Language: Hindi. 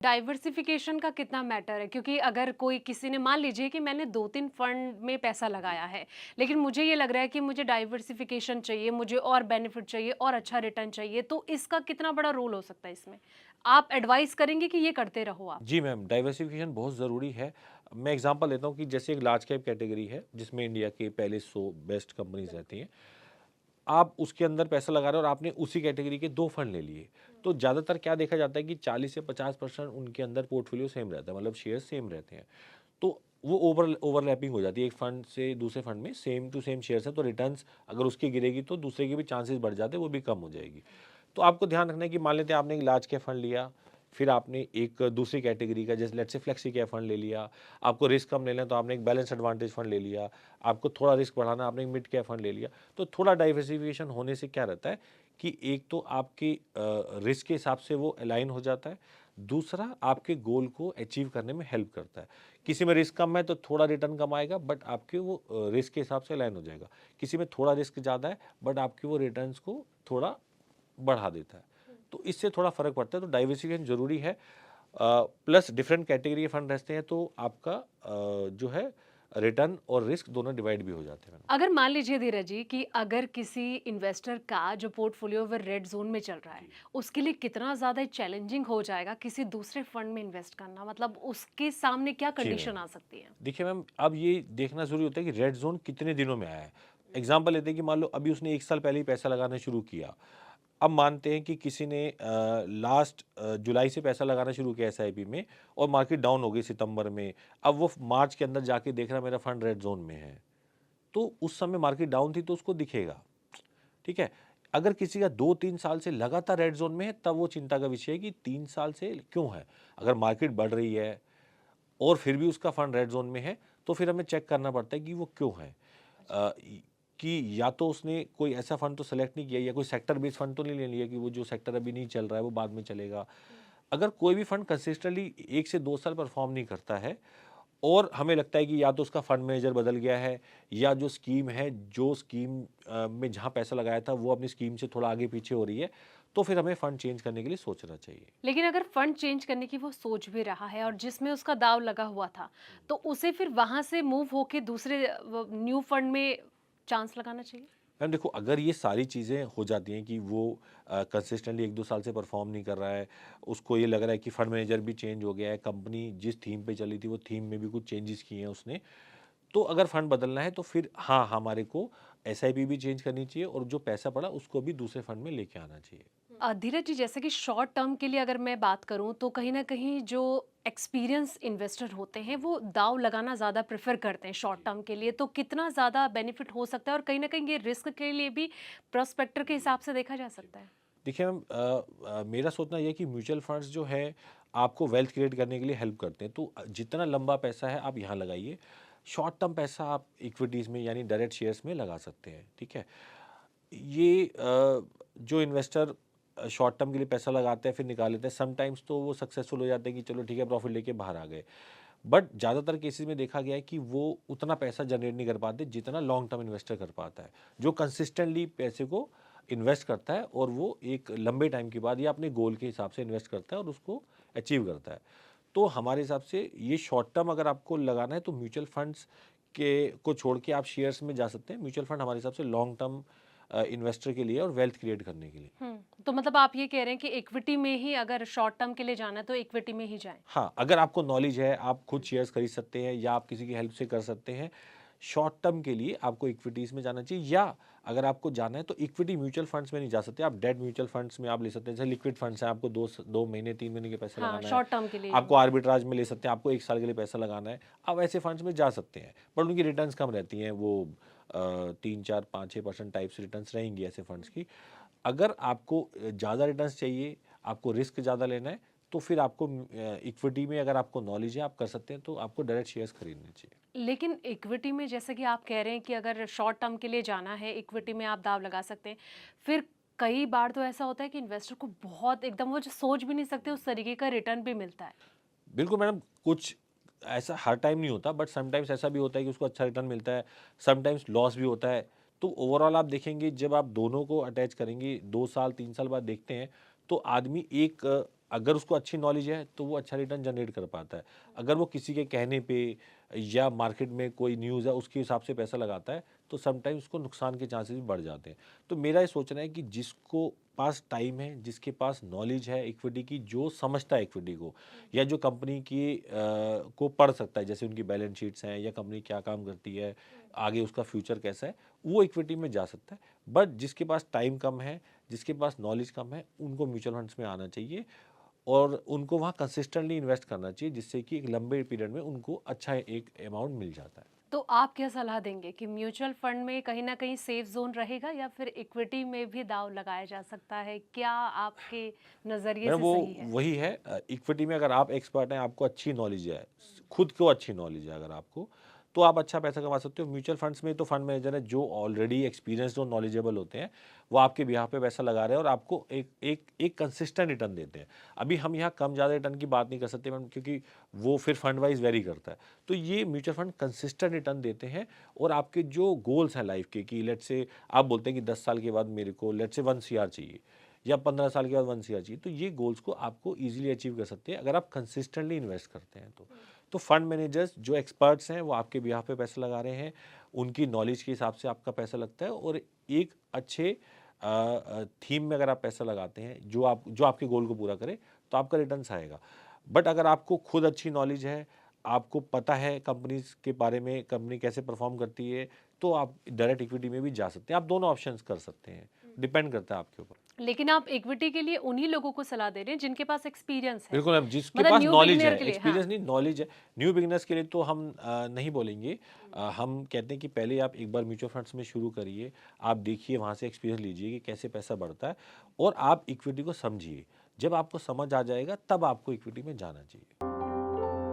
डाइवर्सिफिकेशन का कितना मैटर है? क्योंकि अगर कोई किसी ने मान लीजिए कि मैंने 2-3 फंड में पैसा लगाया है, लेकिन मुझे ये लग रहा है कि मुझे डाइवर्सिफिकेशन चाहिए, मुझे और बेनिफिट चाहिए और अच्छा रिटर्न चाहिए, तो इसका कितना बड़ा रोल हो सकता है इसमें? आप एडवाइस करेंगे कि ये करते रहो आप? जी मैम, डाइवर्सिफ़िकेशन बहुत ज़रूरी है। मैं एग्ज़ाम्पल लेता हूँ कि जैसे एक लार्ज कैप कैटेगरी है, जिसमें इंडिया की पहले 100 बेस्ट कंपनीज़ रहती हैं। आप उसके अंदर पैसा लगा रहे हो और आपने उसी कैटेगरी के 2 फंड ले लिए। तो ज़्यादातर क्या देखा जाता है कि 40 से 50% उनके अंदर पोर्टफ़ोलियो सेम रहता है, मतलब शेयर्स सेम रहते हैं। तो वो ओवरलैपिंग हो जाती है, एक फंड से दूसरे फंड में सेम टू सेम शेयर्स है, तो रिटर्न्स अगर उसकी गिरेगी तो दूसरे के भी चांसेस बढ़ जाते हैं, वो भी कम हो जाएगी। तो आपको ध्यान रखना है कि मान लेते हैं आपने एक लार्ज कैप फंड लिया, फिर आपने एक दूसरी कैटेगरी का जैसे let's say flexi cap fund ले लिया, आपको रिस्क कम लेना है तो आपने एक बैलेंस एडवांटेज फंड ले लिया, आपको थोड़ा रिस्क बढ़ाना आपने एक मिड कैप फंड ले लिया। तो थोड़ा डाइवर्सिफिकेशन होने से क्या रहता है कि एक तो आपकी रिस्क के हिसाब से वो अलाइन हो जाता है, दूसरा आपके गोल को अचीव करने में हेल्प करता है। किसी में रिस्क कम है तो थोड़ा रिटर्न कम आएगा बट आपके वो रिस्क के हिसाब से अलाइन हो जाएगा। किसी में थोड़ा रिस्क ज़्यादा है बट आपके वो रिटर्न्स को थोड़ा बढ़ा देता है। तो इससे थोड़ा फ़र्क पड़ता है, तो डाइवर्सिफ़िकेशन ज़रूरी है। प्लस डिफरेंट कैटेगरी के फंड रहते हैं तो आपका जो है रिटर्न और रिस्क दोनों डिवाइड भी हो जाते हैं। अगर मान लीजिए धीरज जी कि अगर किसी इन्वेस्टर का जो पोर्टफोलियो वो रेड ज़ोन में चल रहा है, उसके लिए कितना ज़्यादा चैलेंजिंग हो जाएगा किसी दूसरे फंड में इन्वेस्ट करना? मतलब उसके सामने क्या जी कंडीशन मैम। आ सकती है? देखिए मैम, अब ये देखना ज़रूरी होता है कि रेड ज़ोन कितने दिनों में आया है। एग्ज़ाम्पल लेते हैं कि मान लो अभी उसने 1 साल पहले ही पैसा लगाना शुरू किया। अब मानते हैं कि किसी ने लास्ट जुलाई से पैसा लगाना शुरू किया एसआईपी में और मार्केट डाउन हो गई सितंबर में। अब वो मार्च के अंदर जाके देख रहा है मेरा फंड रेड ज़ोन में है। तो उस समय मार्केट डाउन थी तो उसको दिखेगा, ठीक है? अगर किसी का 2-3 साल से लगातार रेड ज़ोन में है तब वो चिंता का विषय है कि 3 साल से क्यों है? अगर मार्केट बढ़ रही है और फिर भी उसका फंड रेड ज़ोन में है, तो फिर हमें चेक करना पड़ता है कि वो क्यों है। अ, इ कि या तो उसने कोई ऐसा फंड तो सेलेक्ट नहीं किया या कोई सेक्टर बेस्ड फंड तो नहीं ले लिया कि वो जो सेक्टर अभी नहीं चल रहा है, वो बाद में चलेगा। अगर कोई भी फंड कंसिस्टेंटली 1 से 2 साल परफ़ॉर्म नहीं करता है और हमें लगता है कि या तो उसका फंड मैनेजर बदल गया है या जो स्कीम है, जो स्कीम में जहाँ पैसा लगाया था, वो अपनी स्कीम से थोड़ा आगे-पीछे हो रही है, तो फिर हमें फंड चेंज करने के लिए सोचना चाहिए। लेकिन अगर फंड चेंज करने की वो सोच भी रहा है और जिसमें उसका दाँव लगा हुआ था, तो उसे फिर वहाँ से मूव होके दूसरे व न्यू फंड में चांस लगाना चाहिए? मैम देखो, अगर ये सारी चीज़ें हो जाती हैं कि वो कंसिस्टेंटली 1-2 साल से परफ़ॉर्म नहीं कर रहा है, उसको ये लग रहा है कि फंड मैनेजर भी चेंज हो गया है, कंपनी जिस थीम पे चली थी, वो थीम में भी कुछ चेंजेस किए हैं उसने, तो अगर फंड बदलना है तो फिर हाँ, हमारे को एसआईपी भी चेंज करनी चाहिए और जो पैसा पड़ा उसको भी दूसरे फंड में लेके आना चाहिए। धीरज जी जैसे कि शॉर्ट टर्म के लिए अगर मैं बात करूं तो कहीं ना कहीं जो एक्सपीरियंस इन्वेस्टर होते हैं वो दाव लगाना ज़्यादा प्रेफर करते हैं शॉर्ट टर्म के लिए, तो कितना ज़्यादा बेनिफिट हो सकता है और कहीं ना कहीं ये रिस्क के लिए भी प्रोस्पेक्टर के हिसाब से देखा जा सकता है? देखिए मैम, मेरा सोचना ये है कि म्यूचुअल फंड्स जो है, आपको वेल्थ क्रिएट करने के लिए हेल्प करते हैं। तो जितना लंबा पैसा है आप यहाँ लगाइए, शॉर्ट टर्म पैसा आप इक्विटीज़ में यानी डायरेक्ट शेयर्स में लगा सकते हैं, ठीक है? ये जो इन्वेस्टर शॉर्ट टर्म के लिए पैसा लगाते हैं फिर निकाल लेते हैं, समटाइम्स तो वो सक्सेसफुल हो जाते हैं कि चलो ठीक है प्रॉफिट लेके बाहर आ गए। बट ज़्यादातर केसेस में देखा गया है कि वो उतना पैसा जनरेट नहीं कर पाते जितना लॉन्ग टर्म इन्वेस्टर कर पाता है, जो कंसिस्टेंटली पैसे को इन्वेस्ट करता है और वो एक लंबे टाइम के बाद या अपने गोल के हिसाब से इन्वेस्ट करता है और उसको अचीव करता है। तो हमारे हिसाब से ये शॉर्ट टर्म अगर आपको लगाना है तो म्यूचुअल फंड्स के को छोड़ के आप शेयर्स में जा सकते हैं। म्यूचुअल फंड हमारे हिसाब से लॉन्ग टर्म इन्वेस्टर के लिए और वेल्थ क्रिएट करने के लिए। तो मतलब आप ये कह रहे हैं कि इक्विटी में ही अगर शॉर्ट टर्म के लिए जाना है तो इक्विटी में ही जाएं? हाँ, अगर आपको नॉलेज है, आप खुद शेयर्स खरीद सकते हैं या आप किसी की हेल्प से कर सकते हैं। शॉर्ट टर्म के लिए आपको इक्विटीज़ में जाना चाहिए या अगर आपको जाना है तो इक्विटी म्यूचुअल फंड्स में नहीं जा सकते, आप डेट म्यूचुअल फंड्स में आप ले सकते हैं। जैसे लिक्विड फंड्स हैं, आपको 2 महीने, 3 महीने के पैसे हाँ, लगाना है। शॉर्ट टर्म के लिए आपको आर्बिट्राज में ले सकते हैं, आपको 1 साल के लिए पैसा लगाना है। आप ऐसे फंड्स में जा सकते हैं, बट उनकी रिटर्न्स कम रहती हैं। वो 3, 4, 5, 6% टाइप्स रिटर्न्स रहेंगी ऐसे फंड्स की। अगर आपको ज़्यादा रिटर्न्स चाहिए, आपको रिस्क ज़्यादा लेना है, तो फिर आपको इक्विटी में अगर आपको नॉलेज है, आप कर सकते हैं, तो आपको डायरेक्ट शेयर्स खरीदने चाहिए। लेकिन इक्विटी में जैसे कि आप कह रहे हैं कि अगर शॉर्ट टर्म के लिए जाना है इक्विटी में आप दाव लगा सकते हैं, फिर कई बार तो ऐसा होता है कि इन्वेस्टर को बहुत एकदम वो जो सोच भी नहीं सकते उस तरीके का रिटर्न भी मिलता है। बिल्कुल मैडम, कुछ ऐसा हर टाइम नहीं होता, बट समटाइम्स ऐसा भी होता है कि उसको अच्छा रिटर्न मिलता है, समटाइम्स लॉस भी होता है। तो ओवरऑल आप देखेंगे जब आप दोनों को अटैच करेंगे, 2 साल, 3 साल बाद देखते हैं, तो आदमी एक अगर उसको अच्छी नॉलेज है तो वो अच्छा रिटर्न जनरेट कर पाता है। अगर वो किसी के कहने पे या मार्केट में कोई न्यूज़ है उसके हिसाब से पैसा लगाता है तो समटाइम्स उसको नुकसान के चांसेस भी बढ़ जाते हैं। तो मेरा ये सोचना है कि जिसको पास टाइम है, जिसके पास नॉलेज है इक्विटी की, जो समझता है इक्विटी को या जो कंपनी की को पढ़ सकता है, जैसे उनकी बैलेंस शीट्स हैं या कंपनी क्या काम करती है, आगे उसका फ्यूचर कैसा है, वो इक्विटी में जा सकता है। बट जिसके पास टाइम कम है, जिसके पास नॉलेज कम है, उनको म्यूचुअल फंड्स में आना चाहिए और उनको वहाँ कंसिस्टेंटली इन्वेस्ट करना चाहिए, जिससे कि एक लंबे पीरियड में उनको अच्छा एक अमाउंट मिल जाता है। तो आप क्या सलाह देंगे कि म्यूचुअल फंड में कहीं न कहीं सेफ ज़ोन रहेगा या फिर इक्विटी में भी दाँव लगाया जा सकता है? क्या आपके नज़रिए मैडम से वो सही है? वही है, इक्विटी में अगर आप एक्सपर्ट हैं, आपको अच्छी नॉलेज है, खुद को अच्छी नॉलेज है अगर आपको, तो आप अच्छा पैसा कमा सकते हो। म्यूचुअल फंड्स में तो फंड मैनेजर है जो ऑलरेडी एक्सपीरियंस्ड और नॉलेजेबल होते हैं, वो आपके बिहाफ पे पैसा लगा रहे हैं और आपको एक कंसिस्टेंट रिटर्न देते हैं। अभी हम यहाँ कम ज़्यादा रिटर्न की बात नहीं कर सकते मैम, क्योंकि वो फिर फंड वाइज वेरी करता है। तो ये म्यूचुअल फंड कंसिस्टेंट रिटर्न देते हैं और आपके जो गोल्स हैं लाइफ के, कि लेट्स से आप बोलते हैं कि 10 साल के बाद मेरे को लेट्स से 1 सीआर चाहिए या 15 साल के बाद 1 सीआर चाहिए, तो ये गोल्स को आपको ईजिली अचीव कर सकते हैं अगर आप कंसिस्टेंटली इन्वेस्ट करते हैं तो फंड मैनेजर्स जो एक्सपर्ट्स हैं वो आपके बिहाफ पे पैसा लगा रहे हैं, उनकी नॉलेज के हिसाब से आपका पैसा लगता है और एक अच्छे थीम में अगर आप पैसा लगाते हैं जो आपके गोल को पूरा करे, तो आपका रिटर्न्स आएगा। बट अगर आपको खुद अच्छी नॉलेज है, आपको पता है कंपनीज के बारे में, कंपनी कैसे परफॉर्म करती है, तो आप डायरेक्ट इक्विटी में भी जा सकते हैं। आप दोनों ऑप्शंस कर सकते हैं, डिपेंड करता है आपके ऊपर। लेकिन आप इक्विटी के लिए उन्हीं लोगों को सलाह दे रहे हैं जिनके पास एक्सपीरियंस है। बिल्कुल मैम, जिसके मतलब पास न्यू नॉलेज है, बिगिनर के लिए हाँ। एक्सपीरियंस नहीं नॉलेज है। न्यू बिगिनर्स के लिए तो हम नहीं बोलेंगे। हम कहते हैं कि पहले आप एक बार म्यूचुअल फंड्स में शुरू करिए, आप देखिए, वहाँ से एक्सपीरियंस लीजिए कि कैसे पैसा बढ़ता है और आप इक्विटी को समझिए। जब आपको समझ आ जाएगा तब आपको इक्विटी में जाना चाहिए।